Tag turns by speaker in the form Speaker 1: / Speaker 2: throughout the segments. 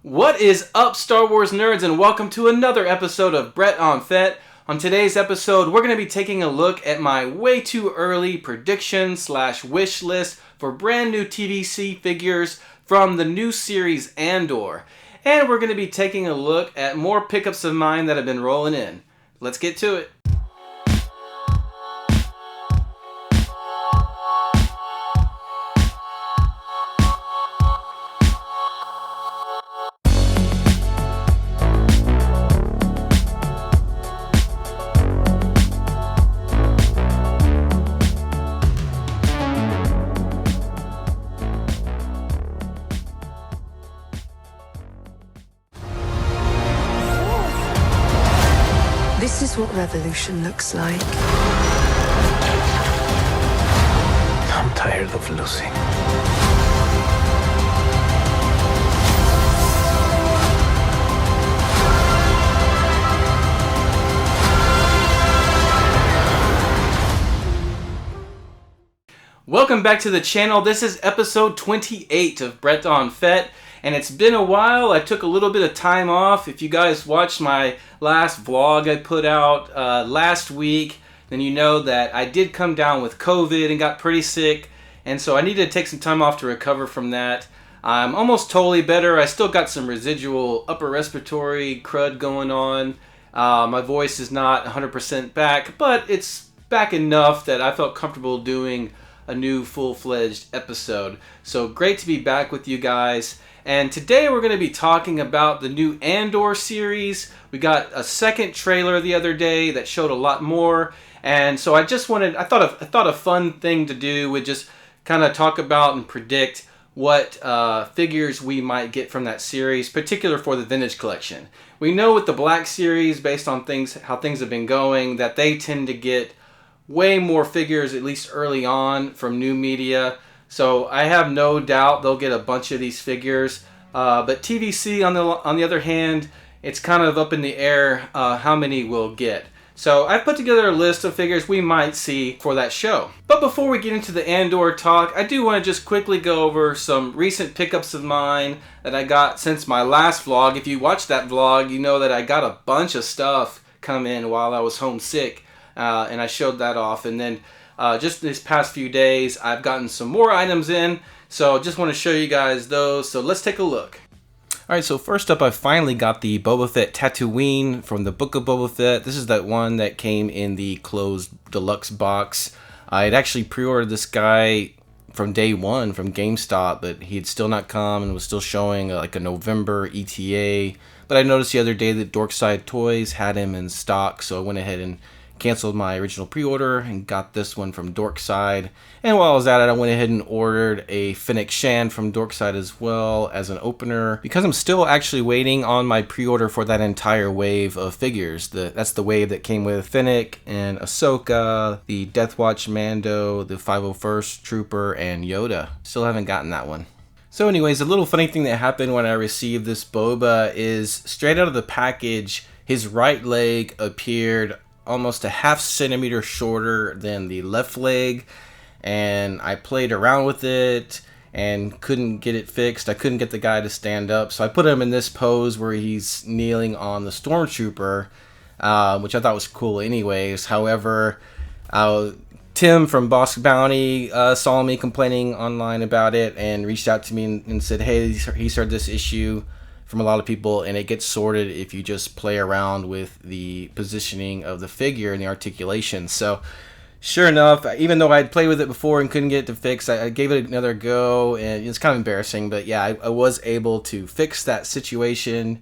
Speaker 1: What is up, Star Wars nerds, and welcome to another episode of Brett on Fett. On today's episode, we're going to be taking a look at my way too early prediction / wish list for brand new TVC figures from the new series Andor. And we're going to be taking a look at more pickups of mine that have been rolling in. Let's get to it.
Speaker 2: This is what revolution looks like.
Speaker 3: I'm tired of losing.
Speaker 1: Welcome back to the channel. This is episode 28 of Brett on Fett. And it's been a while. I took a little bit of time off. If you guys watched my last vlog I put out last week, then you know that I did come down with COVID and got pretty sick. And so I needed to take some time off to recover from that. I'm almost totally better. I still got some residual upper respiratory crud going on. My voice is not 100% back, but it's back enough that I felt comfortable doing a new full-fledged episode. So great to be back with you guys. And today we're going to be talking about the new Andor series. We got a second trailer the other day that showed a lot more. And so I thought a fun thing to do would just kind of talk about and predict what figures we might get from that series, particular for the vintage collection. We know with the Black Series, based on how things have been going, that they tend to get way more figures, at least early on, from new media. So I have no doubt they'll get a bunch of these figures. But TVC, on the other hand, it's kind of up in the air how many we'll get. So I've put together a list of figures we might see for that show. But before we get into the Andor talk, I do want to just quickly go over some recent pickups of mine that I got since my last vlog. If you watched that vlog, you know that I got a bunch of stuff come in while I was homesick. And I showed that off. And then just this past few days, I've gotten some more items in, so just want to show you guys those. So let's take a look. Alright, so first up, I finally got the Boba Fett Tatooine from the Book of Boba Fett. This is that one that came in the closed deluxe box. I had actually pre-ordered this guy from day one from GameStop, but he had still not come and was still showing like a November ETA. But I noticed the other day that Dorkside Toys had him in stock, so I went ahead and canceled my original pre-order and got this one from Dorkside. And while I was at it, I went ahead and ordered a Fennec Shand from Dorkside as well as an opener, because I'm still actually waiting on my pre-order for that entire wave of figures. That's the wave that came with Fennec and Ahsoka, the Death Watch Mando, the 501st Trooper, and Yoda. Still haven't gotten that one. So anyways, a little funny thing that happened when I received this Boba is straight out of the package, his right leg appeared almost a ½ centimeter shorter than the left leg, and I played around with it and couldn't get it fixed. I couldn't get the guy to stand up, so I put him in this pose where he's kneeling on the stormtrooper, which I thought was cool anyways. However, Tim from Bosk Bounty saw me complaining online about it and reached out to me and said, hey, he's heard this issue from a lot of people, and it gets sorted if you just play around with the positioning of the figure and the articulation. So sure enough, even though I'd played with it before and couldn't get it to fix, I gave it another go, and it's kind of embarrassing, but yeah, I was able to fix that situation,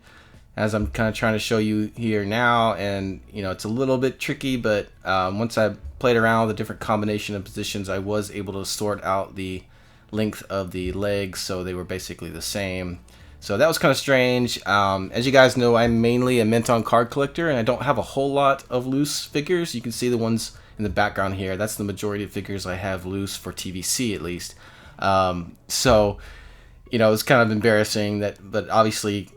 Speaker 1: as I'm kind of trying to show you here now. And you know, it's a little bit tricky, but once I played around with the different combination of positions, I was able to sort out the length of the legs, so they were basically the same. So that was kind of strange. As you guys know, I'm mainly a mint-on card collector, and I don't have a whole lot of loose figures. You can see the ones in the background here. That's the majority of figures I have loose for TVC, at least. So, you know, it's kind of embarrassing but obviously,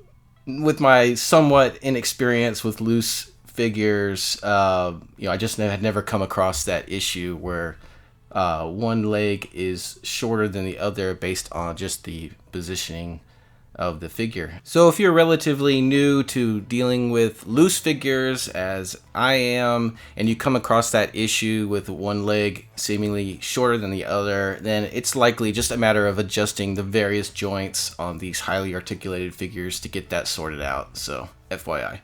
Speaker 1: with my somewhat inexperience with loose figures, you know, I just had never come across that issue where one leg is shorter than the other based on just the positioning of the figure. So if you're relatively new to dealing with loose figures, as I am, and you come across that issue with one leg seemingly shorter than the other, then it's likely just a matter of adjusting the various joints on these highly articulated figures to get that sorted out. So FYI.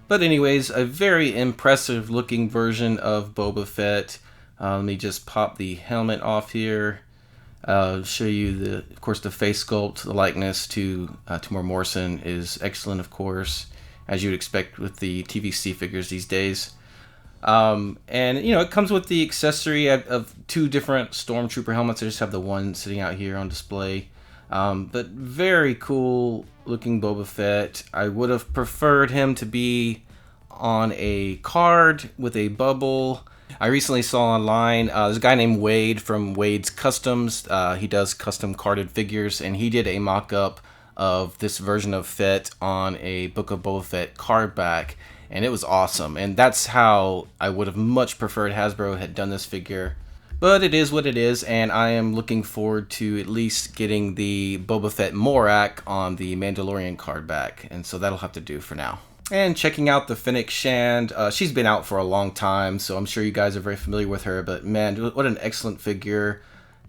Speaker 1: But anyways, a very impressive looking version of Boba Fett. Let me just pop the helmet off here. Show you, of course, the face sculpt. The likeness to Timor Morrison is excellent, of course, as you'd expect with the TVC figures these days. And, it comes with the accessory of 2 different Stormtrooper helmets. I just have the one sitting out here on display. But very cool looking Boba Fett. I would have preferred him to be on a card with a bubble. I recently saw online, there's a guy named Wade from Wade's Customs. He does custom carded figures, and he did a mock-up of this version of Fett on a Book of Boba Fett card back, and it was awesome. And that's how I would have much preferred Hasbro had done this figure. But it is what it is, and I am looking forward to at least getting the Boba Fett Morak on the Mandalorian card back, and so that'll have to do for now. And checking out the Fennec Shand. She's been out for a long time, so I'm sure you guys are very familiar with her, but man, what an excellent figure.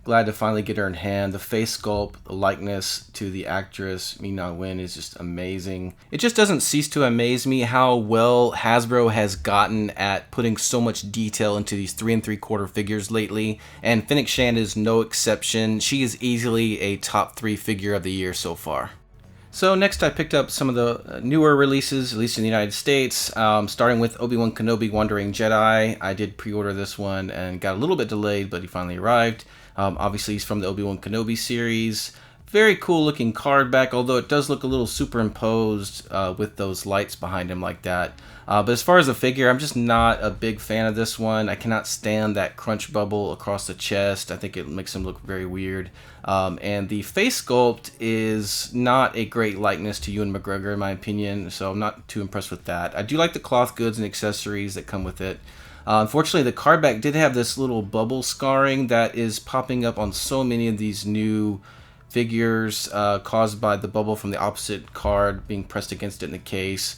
Speaker 1: Glad to finally get her in hand. The face sculpt, the likeness to the actress Ming-Na Wen is just amazing. It just doesn't cease to amaze me how well Hasbro has gotten at putting so much detail into these 3 3/4 figures lately, and Fennec Shand is no exception. She is easily a top 3 figure of the year so far. So next I picked up some of the newer releases, at least in the United States, starting with Obi-Wan Kenobi Wandering Jedi. I did pre-order this one and got a little bit delayed, but he finally arrived. Obviously he's from the Obi-Wan Kenobi series. Very cool looking card back, although it does look a little superimposed with those lights behind him like that. But as far as the figure, I'm just not a big fan of this one. I cannot stand that crunch bubble across the chest. I think it makes him look very weird. And the face sculpt is not a great likeness to Ewan McGregor, in my opinion, so I'm not too impressed with that. I do like the cloth goods and accessories that come with it. Unfortunately, the card back did have this little bubble scarring that is popping up on so many of these new figures, caused by the bubble from the opposite card being pressed against it in the case.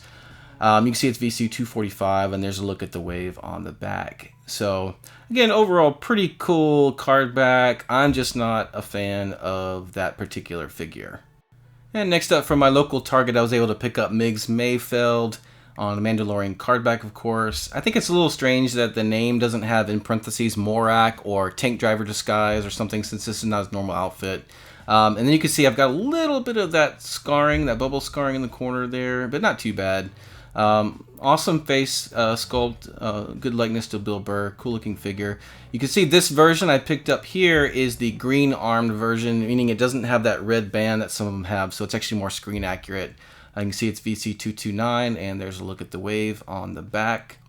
Speaker 1: You can see it's VC 245, and there's a look at the wave on the back. So again, overall pretty cool card back. I'm just not a fan of that particular figure. And next up, from my local Target, I was able to pick up Migs Mayfeld on the Mandalorian card back, of course. I think it's a little strange that the name doesn't have in parentheses Morak or Tank Driver Disguise or something, since this is not his normal outfit. And then you can see I've got a little bit of that scarring, that bubble scarring in the corner there, but not too bad. Awesome face sculpt, good likeness to Bill Burr, cool looking figure. You can see this version I picked up here is the green armed version, meaning it doesn't have that red band that some of them have, so it's actually more screen accurate. You can see it's VC229, and there's a look at the wave on the back.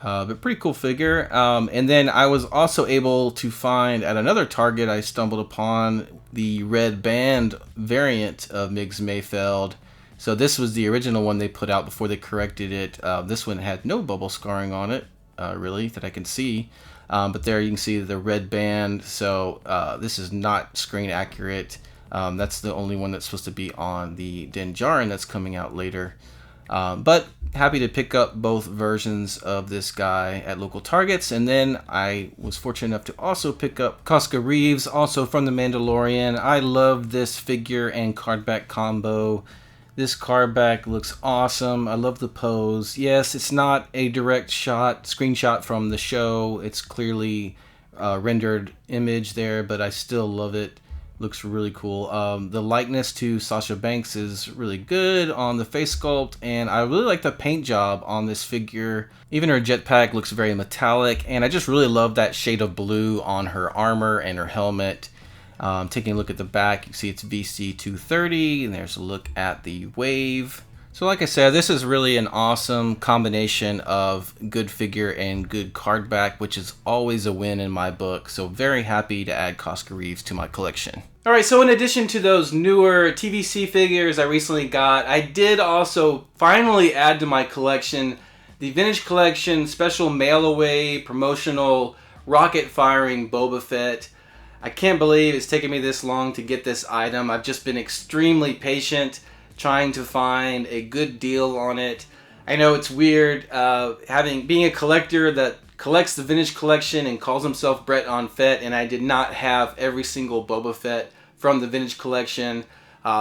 Speaker 1: But pretty cool figure. And then I was also able to find at another Target, I stumbled upon the red band variant of Migs Mayfeld. So this was the original one they put out before they corrected it. This one had no bubble scarring on it, really, that I can see. But there you can see the red band. So this is not screen accurate. That's the only one that's supposed to be on the Din Djarin that's coming out later. But happy to pick up both versions of this guy at local Targets. And then I was fortunate enough to also pick up Koska Reeves, also from The Mandalorian. I love this figure and card back combo. This card back looks awesome. I love the pose. Yes, it's not a direct screenshot from the show. It's clearly a rendered image there, but I still love it. Looks really cool. The likeness to Sasha Banks is really good on the face sculpt, and I really like the paint job on this figure. Even her jetpack looks very metallic, and I just really love that shade of blue on her armor and her helmet. Taking a look at the back, you see it's VC230, and there's a look at the wave. So like I said, this is really an awesome combination of good figure and good card back, which is always a win in my book. So very happy to add Koska Reeves to my collection. Alright, so in addition to those newer TVC figures I recently got, I did also finally add to my collection the Vintage Collection Special Mail Away Promotional Rocket Firing Boba Fett. I can't believe it's taken me this long to get this item. I've just been extremely patient trying to find a good deal on it. I know it's weird being a collector that collects the vintage collection and calls himself Brett on Fett, and I did not have every single Boba Fett from the vintage collection.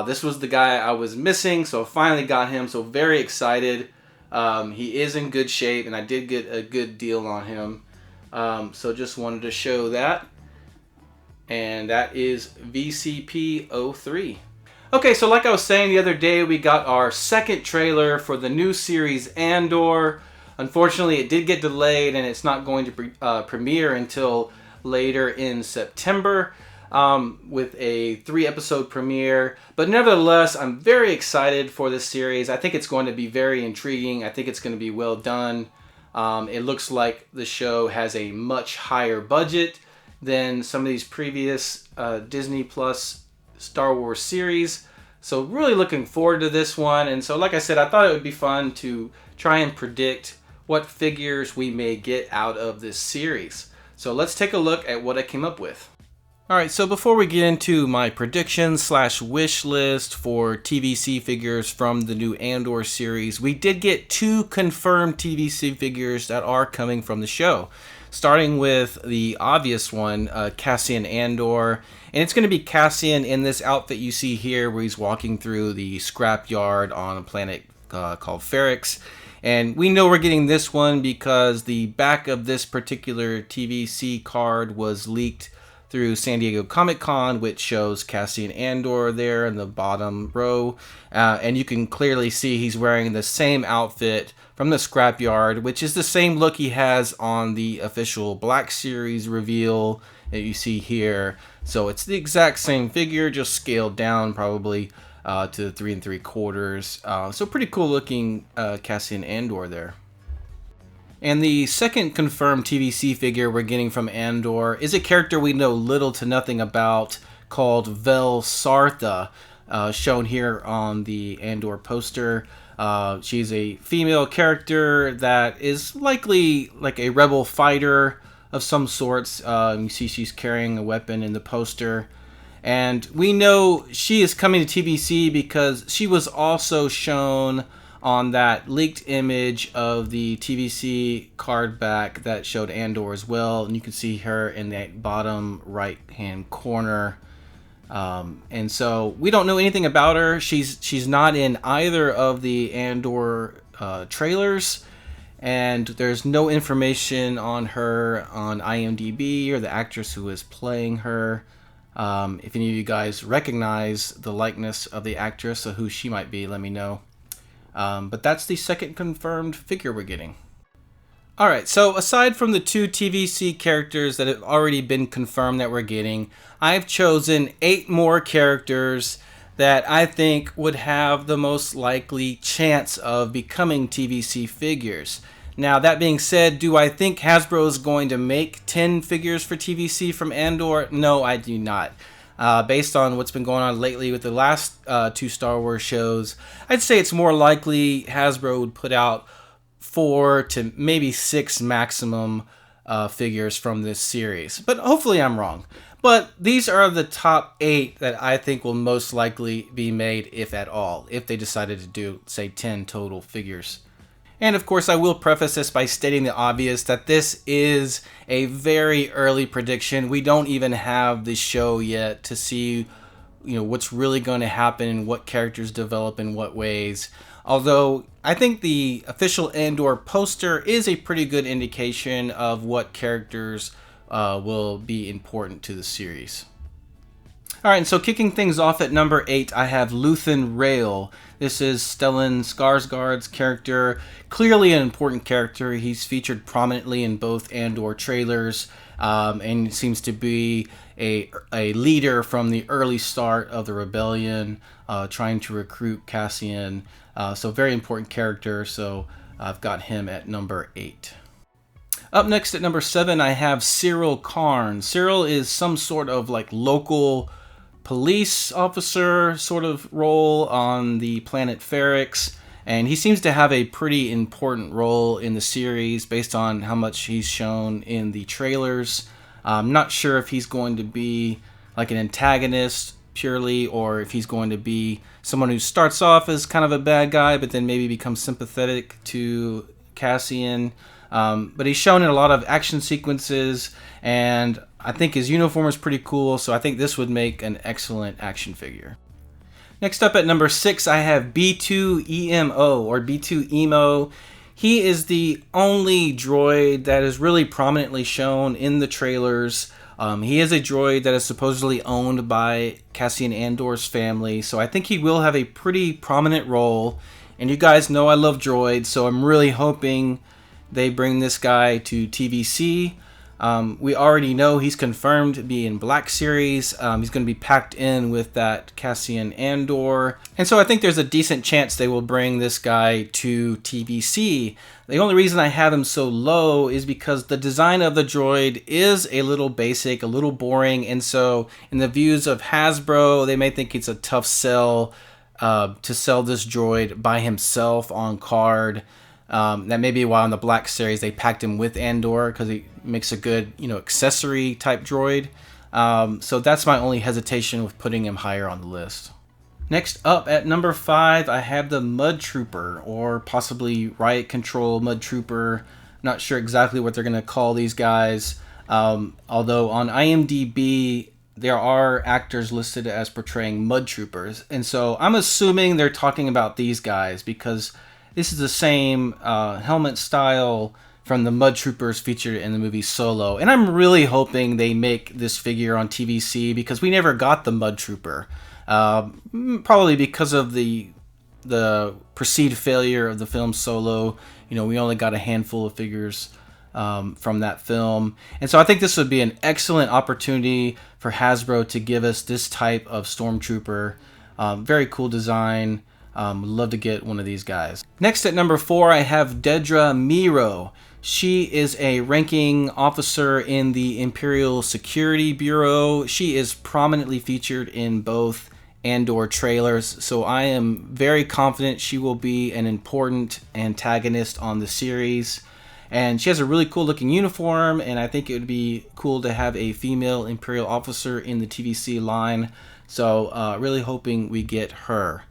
Speaker 1: This was the guy I was missing, so I finally got him, so very excited. He is in good shape, and I did get a good deal on him. So just wanted to show that. And that is VCP-03. Okay, so like I was saying the other day, we got our second trailer for the new series Andor. Unfortunately, it did get delayed, and it's not going to premiere until later in September with a 3-episode premiere. But nevertheless, I'm very excited for this series. I think it's going to be very intriguing. I think it's going to be well done. It looks like the show has a much higher budget than some of these previous Disney Plus Star Wars series. So really looking forward to this one. And so like I said, I thought it would be fun to try and predict what figures we may get out of this series. So let's take a look at what I came up with. Alright, so before we get into my predictions / wish list for TVC figures from the new Andor series, we did get 2 confirmed TVC figures that are coming from the show. Starting with the obvious one, Cassianandor. And it's going to be Cassian in this outfit you see here where he's walking through the scrapyard on a planet called Ferrix. And we know we're getting this one because the back of this particular TVC card was leaked through San Diego Comic-Con, which shows Cassianandor there in the bottom row. And you can clearly see he's wearing the same outfit from the scrapyard, which is the same look he has on the official Black Series reveal that you see here. So it's the exact same figure, just scaled down probably to 3 3/4. So pretty cool looking Cassianandor there. And the second confirmed TVC figure we're getting from Andor is a character we know little to nothing about called Velsartha, shown here on the Andor poster. She's a female character that is likely like a rebel fighter of some sorts. You see she's carrying a weapon in the poster. And we know she is coming to TVC because she was also shown on that leaked image of the TVC card back that showed Andor as well. And you can see her in that bottom right hand corner. And so we don't know anything about her. She's not in either of the Andor trailers, and there's no information on her on IMDb or the actress who is playing her. If any of you guys recognize the likeness of the actress or who she might be, let me know. But that's the second confirmed figure we're getting. Alright, so aside from the 2 TVC characters that have already been confirmed that we're getting, I've chosen 8 more characters that I think would have the most likely chance of becoming TVC figures. Now, that being said, do I think Hasbro is going to make 10 figures for TVC from Andor? No, I do not. Based on what's been going on lately with the last 2 Star Wars shows, I'd say it's more likely Hasbro would put out 4 to maybe 6 maximum figures from this series. But hopefully I'm wrong. But these are the top 8 that I think will most likely be made, if at all, if they decided to do, say, 10 total figures. And of course, I will preface this by stating the obvious that this is a very early prediction. We don't even have the show yet to see, what's really going to happen and what characters develop in what ways. Although I think the official Andor poster is a pretty good indication of what characters will be important to the series. Alright, and so kicking things off at number 8, I have Luthenrael. This is Stellan Skarsgård's character. Clearly an important character. He's featured prominently in both Andor trailers, and seems to be a leader from the early start of the rebellion, trying to recruit Cassian. So very important character, so I've got him at number 8. Up next at number 7, I have Syril Karn. Syril is some sort of local police officer sort of role on the planet Ferrix, and he seems to have a pretty important role in the series based on how much he's shown in the trailers. I'm not sure if he's going to be like an antagonist purely, or if he's going to be someone who starts off as kind of a bad guy but then maybe becomes sympathetic to Cassian. But he's shown in a lot of action sequences, and I think his uniform is pretty cool, so I think this would make an excellent action figure. Next up at number 6, I have B2EMO, or B2 Emo. He is the only droid that is really prominently shown in the trailers. He is a droid that is supposedly owned by Cassianandor's family, so I think he will have a pretty prominent role. And you guys know I love droids, so I'm really hoping they bring this guy to TVC. We already know he's confirmed to be in Blackseries. He's going to be packed in with that Cassian Andor. And so I think there's a decent chance they will bring this guy to TVC. The only reason I have him so low is because the design of the droid is a little basic, a little boring. And so in the views of Hasbro, they may think it's a tough sell to sell this droid by himself on card. That may be why on the Black Series they packed him with Andor, because he makes a good, accessory type droid. So that's my only hesitation with putting him higher on the list. Next up at number 5, I have the Mud Trooper, or possibly Riot Control Mud Trooper. Not sure exactly what they're going to call these guys. Although on IMDb, there are actors listed as portraying Mud Troopers. And so I'm assuming they're talking about these guys, because this is the same helmet style from the Mud Troopers featured in the movie Solo. And I'm really hoping they make this figure on TVC, because we never got the Mud Trooper. Probably because of the perceived failure of the film Solo. We only got a handful of figures from that film. And so I think this would be an excellent opportunity for Hasbro to give us this type of Stormtrooper. Very cool design. Would love to get one of these guys. Next at number 4, I have dedrameero. She is a ranking officer in the Imperial Security Bureau. She is prominently featured in both Andor trailers, so I am very confident she will be an important antagonist on the series. And she has a really cool looking uniform, and I think it would be cool to have a female Imperial officer in the TVC line. So really hoping we get her.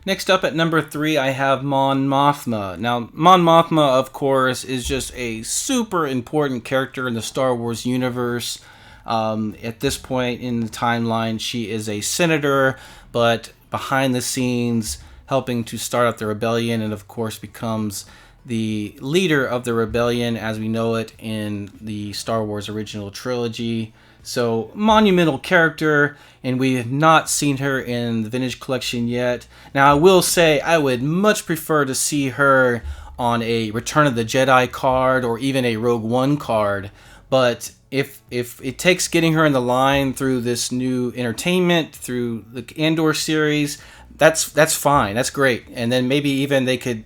Speaker 1: Next up at number 3, I have monmothma. Now, monmothma, of course, is just a super important character in the Star Wars universe. At this point in the timeline, she is a senator, but behind the scenes helping to start up the rebellion, and of course becomes the leader of the rebellion as we know it in the Star Wars original trilogy. So, monumental character, and we have not seen her in the Vintage Collection yet. Now, I will say I would much prefer to see her on a Return of the Jedi card or even a Rogue One card. But if it takes getting her in the line through this new entertainment, through the Andor series, that's fine. That's great. And then maybe even they could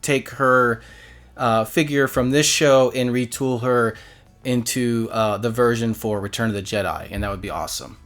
Speaker 1: take her figure from this show and retool her into the version for Return of the Jedi, and that would be awesome.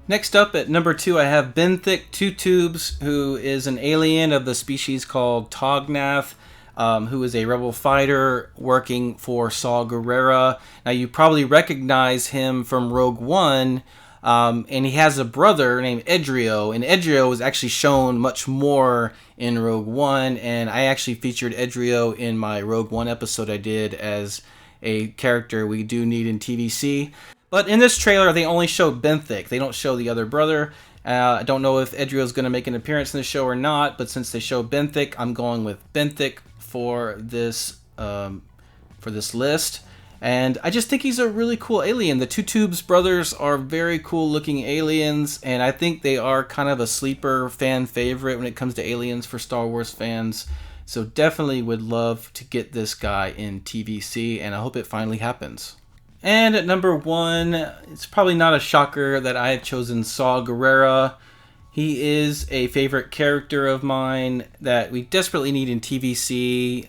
Speaker 1: Next up at number 2, I have Benthic Two Tubes, who is an alien of the species called Tognath, who is a rebel fighter working for sawgerrera. Now you probably recognize him from Rogue One, and he has a brother named Edrio, and Edrio was actually shown much more in Rogue One, and I actually featured Edrio in my Rogue One episode I did as a character we do need in TVC. But in this trailer, they only show Benthic. They don't show the other brother. I don't know if Edrio is going to make an appearance in the show or not, but since they show Benthic, I'm going with Benthic for this list. And I just think he's a really cool alien. The Two Tubes brothers are very cool looking aliens, and I think they are kind of a sleeper fan favorite when it comes to aliens for Star Wars fans. So definitely would love to get this guy in TVC, and I hope it finally happens. And at number 1, it's probably not a shocker that I have chosen sawgerrera. He is a favorite character of mine that we desperately need in TVC.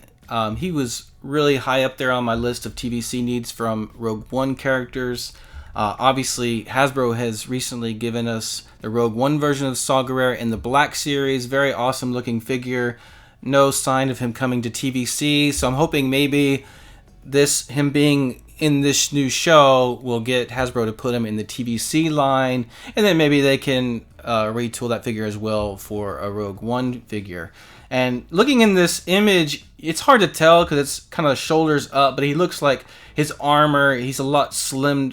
Speaker 1: He was really high up there on my list of TVC needs from Rogue One characters. Obviously, Hasbro has recently given us the Rogue One version of sawgerrera in the Black Series. Very awesome looking figure. No sign of him coming to TVC, so I'm hoping maybe him being in this new show will get Hasbro to put him in the TVC line, and then maybe they can retool that figure as well for a Rogue One figure. And looking in this image, it's hard to tell because it's kind of shoulders up, but he looks like his armor, he's a lot slimmer.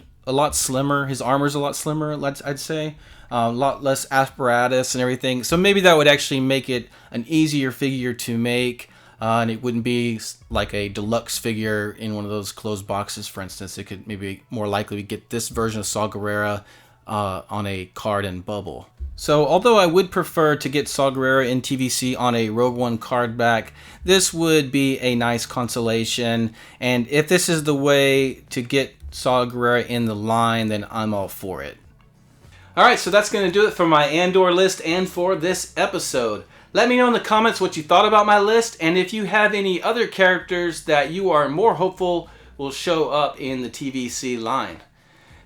Speaker 1: His armor's a lot slimmer, I'd say. A lot less apparatus and everything. So maybe that would actually make it an easier figure to make. And it wouldn't be like a deluxe figure in one of those closed boxes, for instance. It could maybe more likely get this version of sawgerrera on a card and bubble. So although I would prefer to get sawgerrera in TVC on a Rogue One card back, this would be a nice consolation. And if this is the way to get sawgerrera in the line, then I'm all for it. Alright, so that's going to do it for my Andor list and for this episode. Let me know in the comments what you thought about my list, and if you have any other characters that you are more hopeful will show up in the TVC line.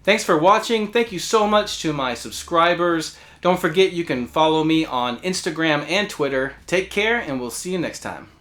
Speaker 1: Thanks for watching. Thank you so much to my subscribers. Don't forget you can follow me on Instagram and Twitter. Take care, and we'll see you next time.